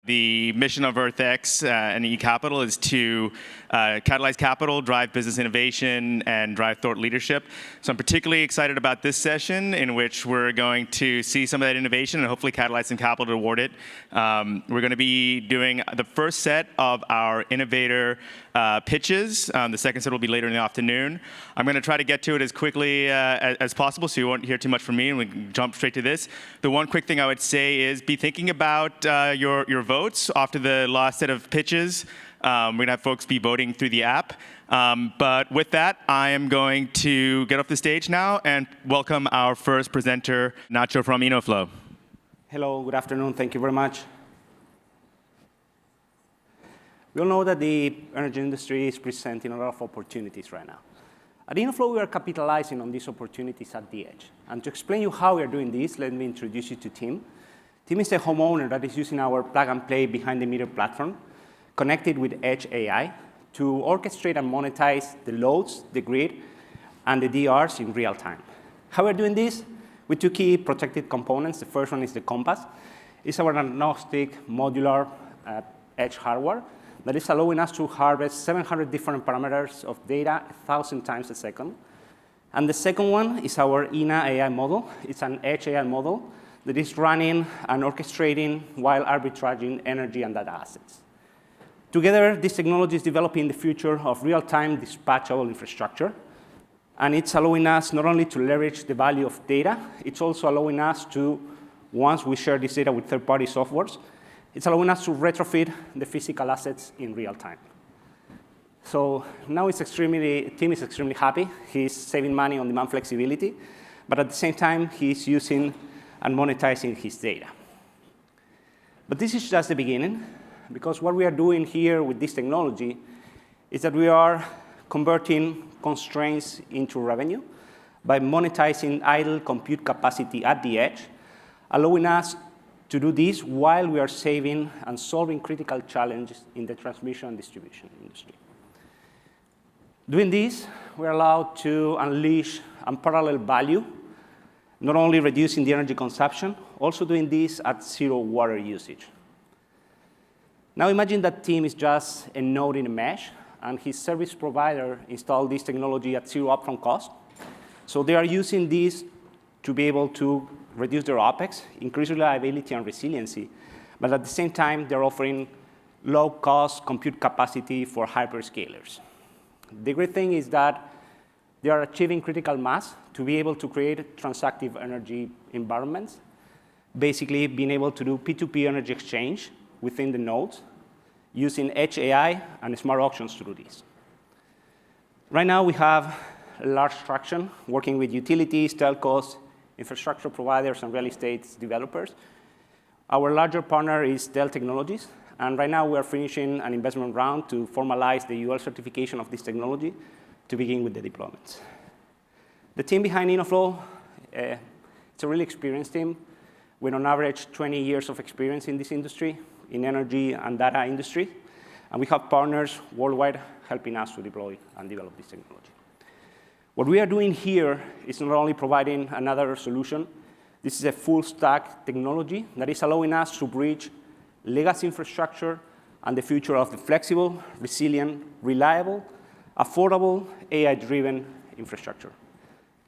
The mission of EarthX and ECapital is to catalyze capital, drive business innovation, and drive thought leadership. So I'm particularly excited about this session in which we're going to see some of that innovation and hopefully catalyze some capital to reward it. We're going to be doing the first set of our innovator pitches. The second set will be later in the afternoon. I'm going to try to get to it as quickly as possible so you won't hear too much from me and we can jump straight to this. The one quick thing I would say is be thinking about your votes after the last set of pitches. We're going to have folks be voting through the app. But with that, I am going to get off the stage now and welcome our first presenter, Ignacio from EnnoFlow. Hello, good afternoon. Thank you very much. We all know that the energy industry is presenting a lot of opportunities right now. At EnnoFlow, we are capitalizing on these opportunities at the edge. And to explain you how we are doing this, let me introduce you to Tim. Tim is a homeowner that is using our plug-and-play behind-the-meter platform connected with Edge AI to orchestrate and monetize the loads, the grid, and the DRs in real time. How we're doing this? With two key protected components. The first one is the compass. It's our agnostic modular edge hardware that is allowing us to harvest 700 different parameters of data 1,000 times a second. And the second one is our ENA AI model. It's an edge AI model that is running and orchestrating while arbitraging energy and data assets. Together, this technology is developing the future of real-time dispatchable infrastructure. And it's allowing us not only to leverage the value of data, it's also allowing us to, once we share this data with third-party softwares, it's allowing us to retrofit the physical assets in real time. So now Tim is extremely happy. He's saving money on demand flexibility, but at the same time, he's using and monetizing his data. But this is just the beginning, because what we are doing here with this technology is that we are converting constraints into revenue by monetizing idle compute capacity at the edge, allowing us to do this while we are saving and solving critical challenges in the transmission and distribution industry. Doing this, we're allowed to unleash unparalleled value, not only reducing the energy consumption, also doing this at zero water usage. Now imagine that Tim is just a node in a mesh, and his service provider installed this technology at zero upfront cost. So they are using this to be able to reduce their OpEx, increase reliability and resiliency, but at the same time, they're offering low-cost compute capacity for hyperscalers. The great thing is that they are achieving critical mass to be able to create transactive energy environments, basically being able to do P2P energy exchange within the nodes, using Edge AI and smart auctions to do this. Right now, we have a large traction working with utilities, telcos, infrastructure providers, and real estate developers. Our larger partner is Dell Technologies, and right now we are finishing an investment round to formalize the UL certification of this technology to begin with the deployments. The team behind EnnoFlow, it's a really experienced team with on average 20 years of experience in this industry, in energy and data industry, and we have partners worldwide helping us to deploy and develop this technology. What we are doing here is not only providing another solution, this is a full stack technology that is allowing us to bridge legacy infrastructure and the future of the flexible, resilient, reliable, affordable, AI-driven infrastructure.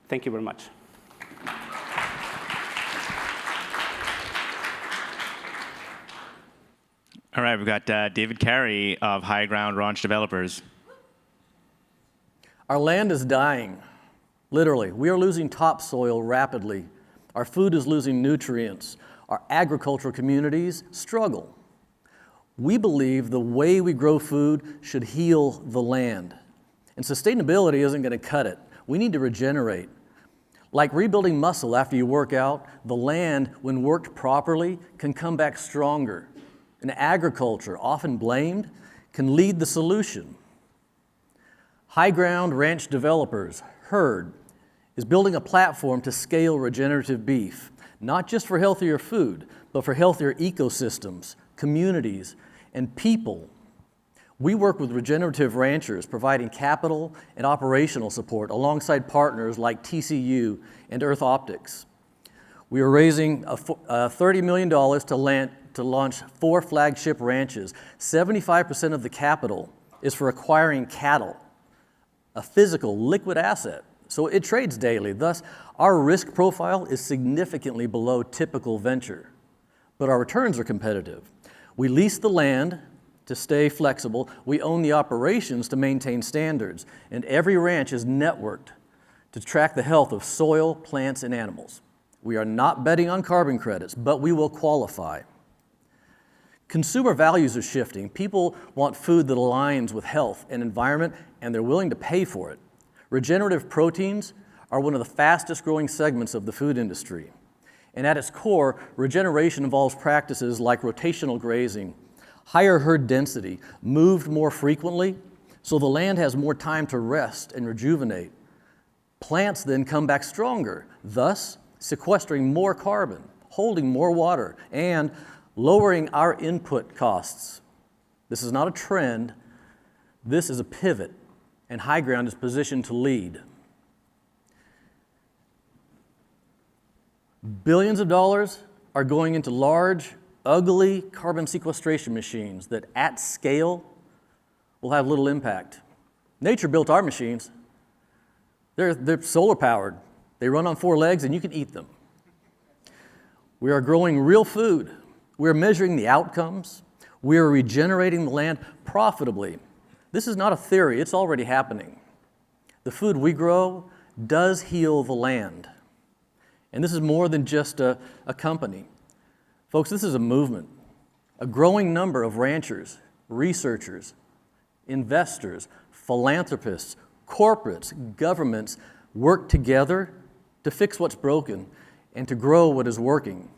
Thank you very much. All right, we've got David Cary of HighGround Ranch Developers. Our land is dying, literally. We are losing topsoil rapidly. Our food is losing nutrients. Our agricultural communities struggle. We believe the way we grow food should heal the land. And sustainability isn't going to cut it. We need to regenerate. Like rebuilding muscle after you work out, the land, when worked properly, can come back stronger. And agriculture, often blamed, can lead the solution. HighGround Ranch Developers, HERD, is building a platform to scale regenerative beef, not just for healthier food, but for healthier ecosystems, communities, and people. We work with regenerative ranchers, providing capital and operational support alongside partners like TCU and Earth Optics. We are raising $30 million to to launch 4 flagship ranches. 75% of the capital is for acquiring cattle, a physical, liquid asset. So it trades daily. Thus, our risk profile is significantly below typical venture, but our returns are competitive. We lease the land to stay flexible. We own the operations to maintain standards, and every ranch is networked to track the health of soil, plants, and animals. We are not betting on carbon credits, but we will qualify. Consumer values are shifting. People want food that aligns with health and environment, and they're willing to pay for it. Regenerative proteins are one of the fastest growing segments of the food industry. And at its core, regeneration involves practices like rotational grazing, higher herd density, moved more frequently, so the land has more time to rest and rejuvenate. Plants then come back stronger, thus sequestering more carbon, holding more water, and lowering our input costs. This is not a trend, this is a pivot, and HighGround is positioned to lead. Billions of dollars are going into large, ugly carbon sequestration machines that at scale will have little impact. Nature built our machines. They're solar powered. They run on 4 legs and you can eat them. We are growing real food. We're measuring the outcomes. We are regenerating the land profitably. This is not a theory, it's already happening. The food we grow does heal the land. And this is more than just a company. Folks, this is a movement. A growing number of ranchers, researchers, investors, philanthropists, corporates, governments work together to fix what's broken and to grow what is working.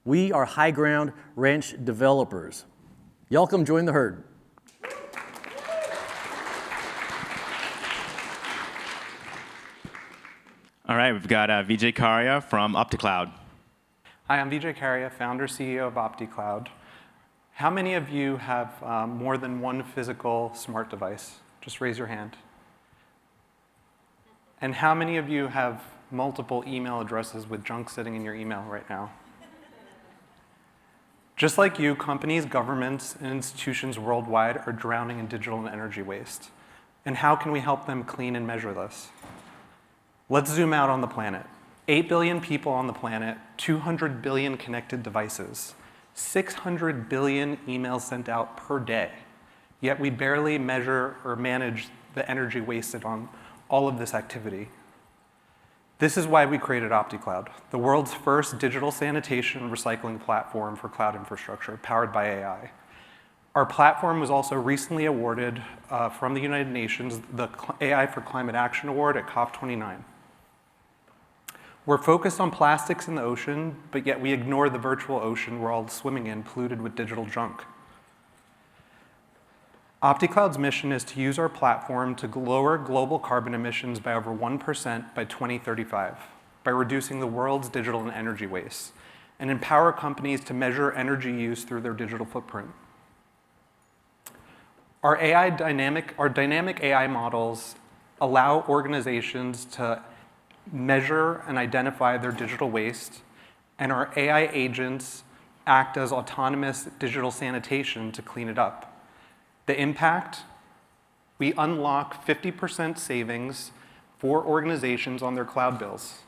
We are HighGround ranch developers. Y'all come join the herd. All right, we've got Vijay Karia from OptiCloud. Hi, I'm Vijay, Karia, founder, CEO of OptiCloud. How many of you have more than one physical smart device? Just raise your hand. And how many of you have multiple email addresses with junk sitting in your email right now? Just like you, companies, governments, and institutions worldwide are drowning in digital and energy waste. And how can we help them clean and measure this? Let's zoom out on the planet. 8 billion people on the planet, 200 billion connected devices, 600 billion emails sent out per day. Yet we barely measure or manage the energy wasted on all of this activity. This is why we created OptiCloud, the world's first digital sanitation and recycling platform for cloud infrastructure powered by AI. Our platform was also recently awarded from the United Nations the AI for Climate Action Award at COP29. We're focused on plastics in the ocean, but yet we ignore the virtual ocean we're all swimming in, polluted with digital junk. OptiCloud's mission is to use our platform to lower global carbon emissions by over 1% by 2035, by reducing the world's digital and energy waste, and empower companies to measure energy use through their digital footprint. Our dynamic AI models allow organizations to measure and identify their digital waste, and our AI agents act as autonomous digital sanitation to clean it up. The impact, we unlock 50% savings for organizations on their cloud bills,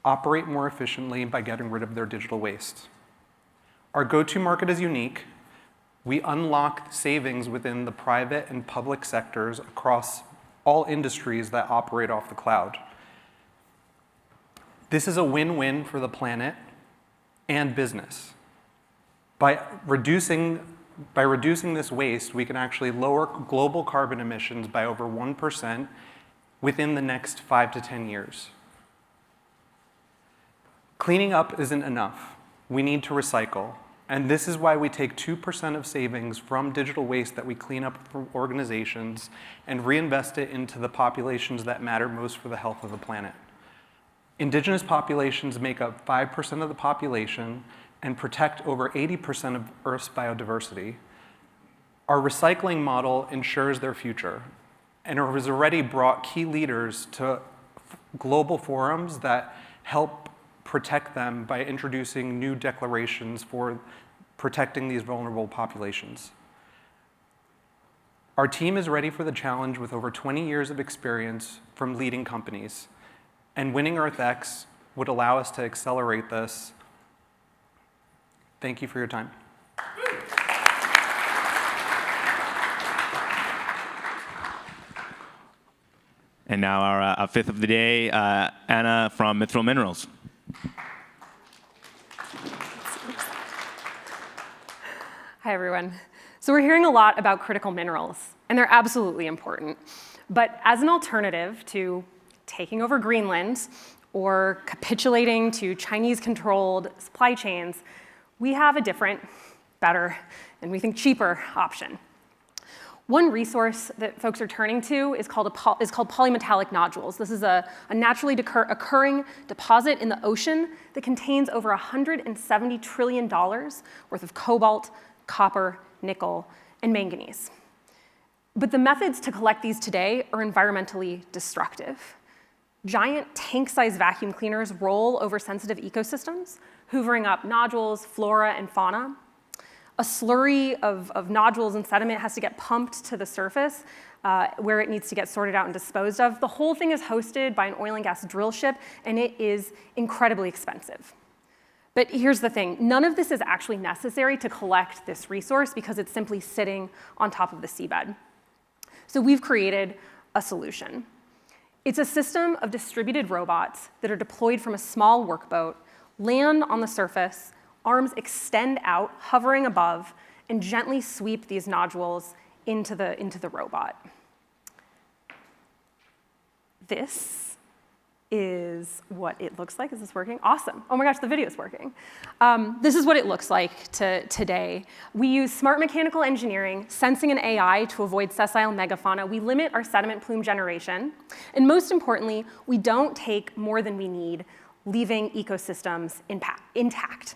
operate more efficiently by getting rid of their digital waste. Our go-to market is unique. We unlock savings within the private and public sectors across all industries that operate off the cloud. This is a win-win for the planet and business. By reducing this waste, we can actually lower global carbon emissions by over 1% within the next 5 to 10 years. Cleaning up isn't enough. We need to recycle. And this is why we take 2% of savings from digital waste that we clean up from organizations and reinvest it into the populations that matter most for the health of the planet. Indigenous populations make up 5% of the population and protect over 80% of Earth's biodiversity. Our recycling model ensures their future, and it has already brought key leaders to global forums that help protect them by introducing new declarations for protecting these vulnerable populations. Our team is ready for the challenge with over 20 years of experience from leading companies, and winning EarthX would allow us to accelerate this. Thank you for your time. And now our fifth of the day, Anna from Mithril Minerals. Hi, everyone. So we're hearing a lot about critical minerals, and they're absolutely important. But as an alternative to taking over Greenland or capitulating to Chinese-controlled supply chains, we have a different, better, and we think cheaper option. One resource that folks are turning to is called polymetallic nodules. This is a naturally occurring deposit in the ocean that contains over $170 trillion worth of cobalt, copper, nickel, and manganese. But the methods to collect these today are environmentally destructive. Giant tank-sized vacuum cleaners roll over sensitive ecosystems, hoovering up nodules, flora, and fauna. A slurry of nodules and sediment has to get pumped to the surface where it needs to get sorted out and disposed of. The whole thing is hosted by an oil and gas drill ship, and it is incredibly expensive. But here's the thing, none of this is actually necessary to collect this resource because it's simply sitting on top of the seabed. So we've created a solution. It's a system of distributed robots that are deployed from a small workboat, land on the surface, arms extend out, hovering above, and gently sweep these nodules into the robot. This is what it looks like. Is this working? Awesome. Oh my gosh, the video is working. This is what it looks like today. We use smart mechanical engineering, sensing, and AI to avoid sessile megafauna. We limit our sediment plume generation. And most importantly, we don't take more than we need, leaving ecosystems intact.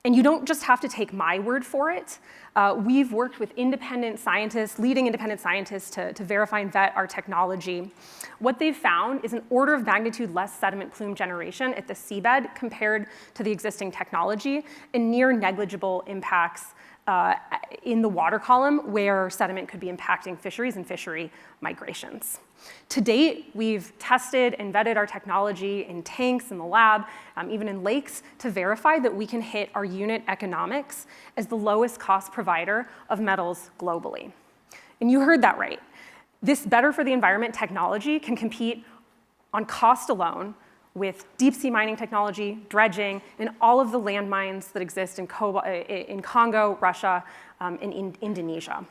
And you don't just have to take my word for it. We've worked with independent scientists, leading independent scientists to verify and vet our technology. What they've found is an order of magnitude less sediment plume generation at the seabed compared to the existing technology, and near negligible impacts in the water column where sediment could be impacting fisheries and fishery migrations. To date, we've tested and vetted our technology in tanks in the lab, even in lakes, to verify that we can hit our unit economics as the lowest cost provider of metals globally. And you heard that right. This better for the environment technology can compete on cost alone with deep sea mining technology, dredging, and all of the landmines that exist in Congo, Russia, and in Indonesia.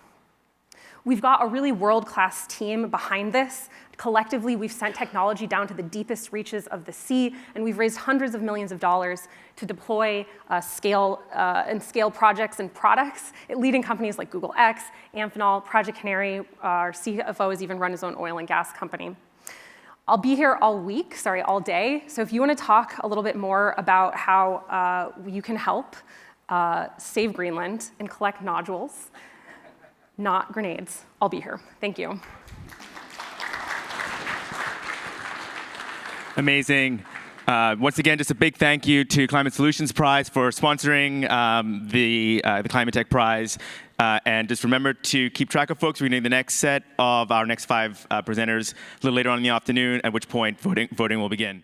We've got a really world-class team behind this. Collectively, we've sent technology down to the deepest reaches of the sea, and we've raised hundreds of millions of dollars to deploy scale projects and products at leading companies like Google X, Amphenol, Project Canary. Our CFO has even run his own oil and gas company. I'll be here all day. So if you want to talk a little bit more about how you can help save Greenland and collect nodules, not grenades, I'll be here. Thank you. Amazing. Once again, just a big thank you to Climate Solutions Prize for sponsoring the Climate Tech Prize. And just remember to keep track of folks. We're doing the next set of our next 5 presenters a little later on in the afternoon, at which point voting will begin.